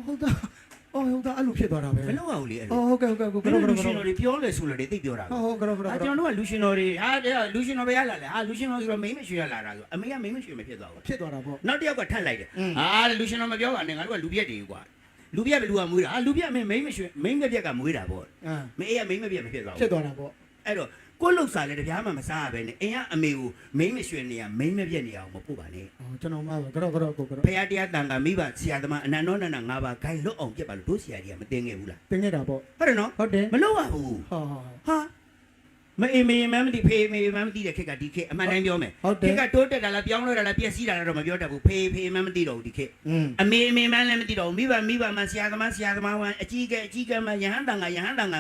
ဟုတ်တာ အော်ဟုတ်သားအဲ့လိုဖြစ်သွားတာပဲ မလုပ်အောင်လေအဲ့လို အော်ဟုတ်ကဲ့ဟုတ်ကဲ့ကို ဘယ် ကတော့ လို က လူရှင် တော့ တော်တွေပြောလဲဆိုလို့သိပြောတာ ဟုတ်ကတော့ကတော့ ကျွန်တော်တို့ကလူရှင်တော်တွေဟာလူရှင်တော်ပဲရလာလေဟာလူရှင်တော်ဆိုတော့မိမ့်မရွှေရလာတာဆိုအမေကမိမ့်မရွှေမဖြစ်သွားဘူး ဖြစ်သွားတာပေါ့ နောက်တစ်ယောက်ကထပ်လိုက်တယ်ဟာလူရှင်တော်မပြောပါနဲ့ငါတို့ကလူပြက်တွေကွာလူပြက်ဘယ်လူကမွေးတာဟာလူပြက်မိမ့်မရွှေမိမ့်မပြက်ကမွေးတာပေါ့မအေးကမိမ့်မပြက်မဖြစ်သွားဘူး ဖြစ်သွားတာပေါ့ အဲ့တော့ကိုလှုပ်စားလေတပြားမှမစားရပဲနဲ့အိမ်ကအမေကိုမိမ့်မရွှေနေရမိမ့်မပြက်နေအောင်မပို့ပါနဲ့ အော်ကျွန်တော်မှကတော့ကိုကတော့ ဖရာတရားတန်ခါမိဘဆရာသမားအနန္တောနန္ဒ၅ပါးဂိုင်လွတ်အောင်ပြက်ပါလို့တို့ဆရာကြီးကမတင်ခဲ့ဘူးလား တင်ခဲ့တာပေါ့ ဟုတ်တယ်နော် ဟုတ်တယ် မလုပ်ရဘူး ဟာ ဟာမအေးမေးမမသိဖေးမေးမမသိတဲ့ခက်ကဒီခက်အမှန်တိုင်းပြောမယ်ခက်ကတိုးတက်တာလားပြောင်းလဲတာလားပြည့်စည်တာလားတော့မပြောတတ်ဘူးဖေးမမသိတော့ဘူးဒီခက် အမေမလည်းမသိတော့ဘူးမိဘမှဆရာသမားဝမ်းအကြီးကမှယဟန်တန်က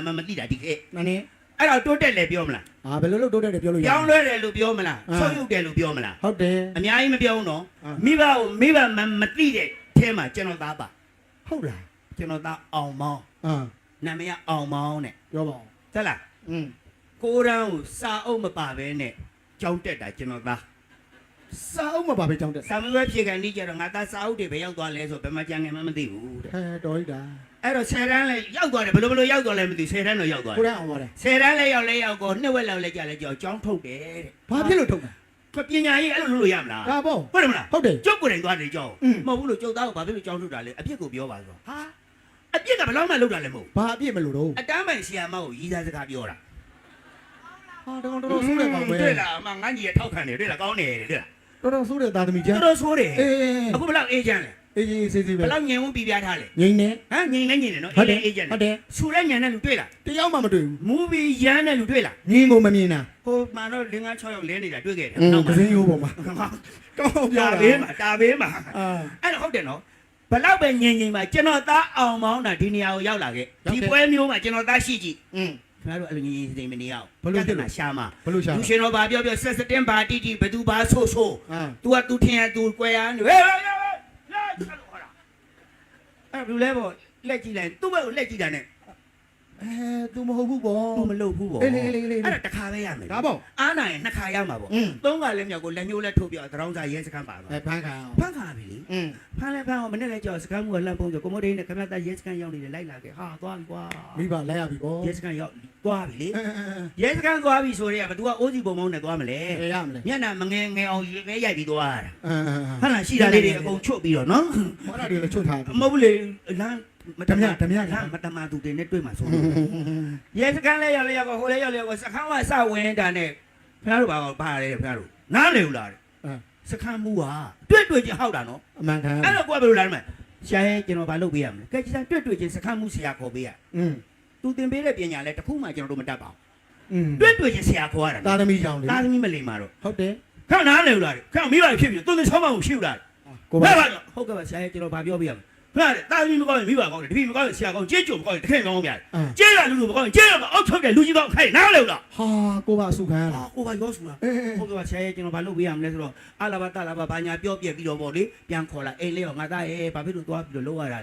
မှမသိတာဒီခက် နည်းနည်း အဲ့တော့တိုးတက်လေပြောမလား အာဘယ်လိုလုပ်တိုးတက်တယ်ပြောလို့ရ ပြောင်းလဲတယ်လို့ပြောမလားဆုံးယုတ်တယ်လို့ပြောမလား ဟုတ်တယ် အများကြီးမပြောဘူးနော်မိဘမသိတဲ့အဲမှာကျွန်တော်သားပါ ဟုတ်လား ကျွန်တော်သားအောင်မောင်း နာမည်အောင်မောင်းနဲ့ ပြောပါဦး ဟုတ်လားကိုရန်ကိုစာအုပ်မပါဘဲနဲ့ကြောင်းတက်တာကျွန်တော်သား စာအုပ်မှာပါပဲကြောင်းတက် စာမွေးဖြေကန်ဒီကြတော့ငါသားစာအုပ်တွေပဲရောက်သွားလဲဆိုဘယ်မှာကြံငယ်မှမသိဘူးတဲ့ ဟဲတော်ရည်တာ အဲ့တော့10တန်းလဲရောက်သွားတယ်ဘယ်လိုရောက်သွားလဲမသိ10တန်းတော့ရောက်သွား ကို တယ် ရအောင်ပါတယ် 10တန်းလဲရောက်ကိုနှစ်ဝက်လောက်လဲကြာလဲကြောကြောင်းထုတ်တယ်တဲ့ ဘာဖြစ်လို့ထုတ်တာ ပညာရေးအဲ့လိုလုပ်လို့ရမလား ဒါပေါ့ ဟုတ်တယ်မလား ဟုတ်တယ် ကျုပ်ကိုယ်တိုင်သွားတယ်ကြောင်းမဟုတ်ဘူးလို့ကျုပ်သားကိုဘာဖြစ်လို့ကြောင်းထုတ်တာလဲအပြစ်ကိုပြောပါဆိုဟာအပြစ်ကဘယ်တော့မှလုပ်တာလဲမဟုတ် ဘာအပြစ်မလို့တော့ အတမ်းပိုင်ဆီယာမကိုရည်သားစကားပြောတာ ဟာတော်ဆိုးတယ်ကောင်ပဲ တွေ့လားအမငန်းကြီးရထောက်ခံတယ်တွေ့လားကောင်းတယ်တွေ့လား တော်ဆိုးတယ်သားသမီးကျန်း တော်ဆိုးတယ် အေး အခုဘယ်လောက်အေးချမ်းလဲ အေးစေးစေးပဲ ဘယ်လောက်ညင်ဝန်းပြပြထားလဲ ငိမ့်နေ ဟမ်ညင်နေနော် ဟုတ်တယ် အေးချမ်း ဟုတ်တယ် ဆူတဲ့ညံတဲ့လူတွေ့လား တယောက်မှမတွေ့ဘူး မူဗီရမ်းတဲ့လူတွေ့လား ငင်းကိုမမြင်တာ ဟိုမှတော့5 6ယောက်လဲနေတာတွေ့ခဲ့တယ် ကစင်းရိုးပေါ်မှာကောင်းပြော တာ တာ ဘေးမှာတာဘေးမှာ အာ အဲ့တော့ဟုတ်တယ်နော်ဘလောက်ပဲညင်မှာကျွန်တော်သားအောင်မောင်းတာဒီနေရာကိုရောက်လာခဲ့ဒီပွဲမျိုးမှာကျွန်တော်သားရှိကြည့်ခင်ဗျားတို့အဲ့လိုညင်စိမ့်မနေအောင်ရှာမှာ ဘလို့ရှာ လူရှင်တော်ဘာပြောဆက်စတင်ဘာတီတီဘသူဘာဆိုးဆိုး အာ तू က तू ထင်ရ तू ကွယ်ရနေဟဲ့အဲ့လူလဲပေါ့လက်ကြည့်လိုက်သူ့ဘက်ကိုလက်ကြည့်တာနဲ့ သူမဟုတ်ဘူးပေါ့ तू မလုပ်ဘူးပေါ့ အေးလေး အဲ့ဒါတစ်ခါပဲရမယ် ဒါပေါ့ အားနာရင်နှစ်ခါရမှာပေါ့ อืม သုံးခါလဲမြောက်ကိုလက်ညှိုးလက်ထုတ်ပြသရောင်းစားရဲစခန်းပါတော့ ဖန်ခံအောင် ဖန်ခါပြီလေ อืม ဖန်လဲဖန်အောင်မနေ့လဲကြောက်စခန်းမှုကလှမ်းပုံးဆိုကိုမိုးဒိန်းနဲ့ခမသားရဲစခန်းရောက်နေတယ်လိုက်လာခဲ့ဟာသွားပြီကွာ မိဘလိုက်ရပြီပေါ့ ရဲစခန်းရောက်သွားပြီလေရဲစခန်းသွားပြီဆိုတော့ဘသူကအိုးစီပုံပုံနဲ့သွားမလဲ ရမလဲ မျက်နှာမငယ်ငယ်အောင်ရဲရိုက်ပြီးသွားတာ ဟာ ဟာလားရှိတာလေးတွေအကုန်ချွတ်ပြီးတော့နော် ဟောတာတွေလည်းချုပ်ထားပြီ မဟုတ်ဘူးလေလမ်း ဓမြ လမ်းမတမာသူတွေနဲ့တွေ့မှာဆိုရဲစခန်းလဲရောက်လဲရောက်ဟိုလဲရောက်လဲစခန်းကစဝင်တာနဲ့ခင်ဗျားတို့ဘာလဲခင်ဗျားတို့နားလေဘူးလားစခန်းမူဟာတွေ့ချင်းဟောက်တာနော် အမှန်ခံ အဲ့တော့ကိုကဘယ်လိုလာမလဲဆရာရဲ့ကျွန်တော်ဘာလုပ်ပေးရမလဲကဲကြည်တွေ့ချင်းစခန်းမူဆရာခေါ်ပေးရ อืม သူသင်ပေးတဲ့ပညာလဲတခုမှကျွန်တော်တို့မတတ်ပါ อืม ဘူးတွေ့ချင်းဆရာခေါ်ရတာ သားသမီးကြောင့်လေ သားသမီးမလိမ္မာတော့ ဟုတ်တယ် ခဏနားလေဘူးလားခဏမိဘဖြစ်ပြီသူသင်ချောင်းမကိုရှိဘူးလား ကို ဘာ ပါ ဟုတ်ကဲ့ပါဆရာရဲ့ကျွန်တော်ဘာပြောပြရမလဲဖခင်တာသမီးမကောင်းရင်မိဘကောင်းတယ်တပည့်မကောင်းရင်ဆရာကောင်းကျေးကြုံမကောင်းရင်တခင်ကောင်းပြတယ်ကျေးရလူမကောင်းရင်ကျေးရမအောက်ထုတ်တယ်လူကြီးကောင်းခိုင်းနားလေဘူးလား ဟာကိုပါစုခံရတာ ကိုပါရောစုလားဟုတ်ကဲ့ပါဆရာရဲ့ကျွန်တော်ဘာလုပ်ပေးရမလဲဆိုတော့အလာဘာတလာဘာဘာညာပြောပြပြီးတော့ဗောလေပြန်ခေါ်လာအိမ်လေးရောငါသားရဲ့ဘာဖြစ်လို့သွားပြီးတော့လောက်ရတာ